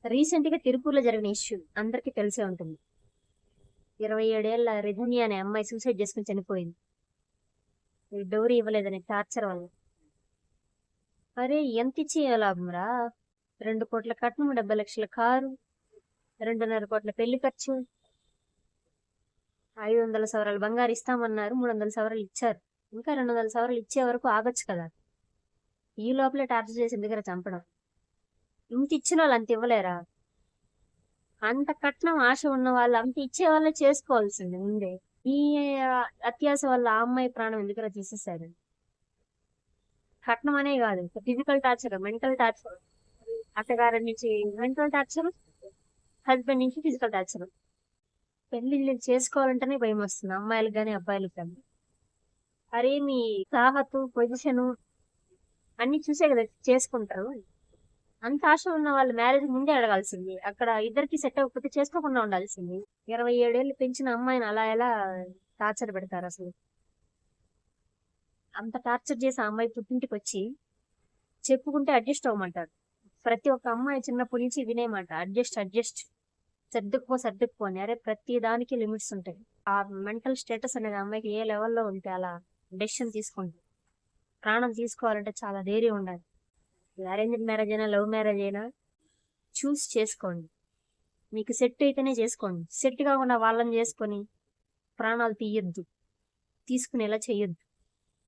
Recent గా తిరుపూర్లో జరిగిన issue అందరికీ తెలిసే ఉంటుంది. 27 ఏళ్ల రిధని అనే అమ్మాయి సూసైడ్ చేసుకుని చనిపోయింది. ఈ డోరీ ఇవ్వలేదనే టార్చర్ వల్ల. అరే ఎంత ఇచ్చి లాభంరా? 2 కోట్ల కట్నం, 70 లక్షల కారు, 2.5 కోట్ల పెళ్లి ఖర్చు, 500 సవరాలు బంగారు ఇస్తామన్నారు, 300 సవరాలు ఇచ్చారు. ఇంకా 200 సవరాలు ఇచ్చే వరకు ఆగొచ్చు కదా. ఈ లోపలే టార్చర్ చేసి ఎందుకు చంపడం? ఇంత ఇచ్చిన వాళ్ళు అంత ఇవ్వలేరా? అంత కట్నం ఆశ ఉన్న వాళ్ళు అంత ఇచ్చే వాళ్ళే చేసుకోవాల్సింది ముందే. ఈ అత్యాశ వల్ల ఆ అమ్మాయి ప్రాణం ఎందుకు తీసేశారు? కట్నం అనే కాదు, ఫిజికల్ టార్చర్, మెంటల్ టార్చర్, అత్తగారి నుంచి మెంటల్ టార్చర్, హస్బెండ్ నుంచి ఫిజికల్ టార్చర్. పెళ్లి చేసుకోవాలంటేనే భయం వస్తుంది అమ్మాయిలకు కానీ అబ్బాయిలకు కానీ. అరే మీ సాహతు పొజిషను అన్ని చూసే కదా చేసుకుంటారు. అంత ఆశ ఉన్న వాళ్ళు మ్యారేజ్ ముందే అడగాల్సింది. అక్కడ ఇద్దరికి సెట్ అవ్వకపోతే చేసుకోకుండా ఉండాల్సింది. 27 ఏళ్ళు పెంచిన అమ్మాయిని అలా ఎలా టార్చర్ పెడతారు అసలు? అంత టార్చర్ చేసి ఆ అమ్మాయి పుట్టింటికి వచ్చి చెప్పుకుంటే అడ్జస్ట్ అవ్వమంటారు. ప్రతి ఒక్క అమ్మాయి చిన్నప్పటి నుంచి వినేమాట, అడ్జస్ట్ సర్దుకుపో అని. అరే ప్రతి దానికి లిమిట్స్ ఉంటాయి. ఆ మెంటల్ స్టేటస్ అనేది అమ్మాయికి ఏ లెవెల్లో ఉంటే అలా డెసిషన్ తీసుకుంటుంది. ప్రాణం తీసుకోవాలంటే చాలా ధైర్యం ఉండాలి. అరేంజ్డ్ మ్యారేజ్ అయినా లవ్ మ్యారేజ్ అయినా చూస్ చేసుకోండి. మీకు సెట్ అయితేనే చేసుకోండి. సెట్ కాకుండా వాళ్ళని చేసుకొని ప్రాణాలు తీసుకునేలా చెయ్యొద్దు.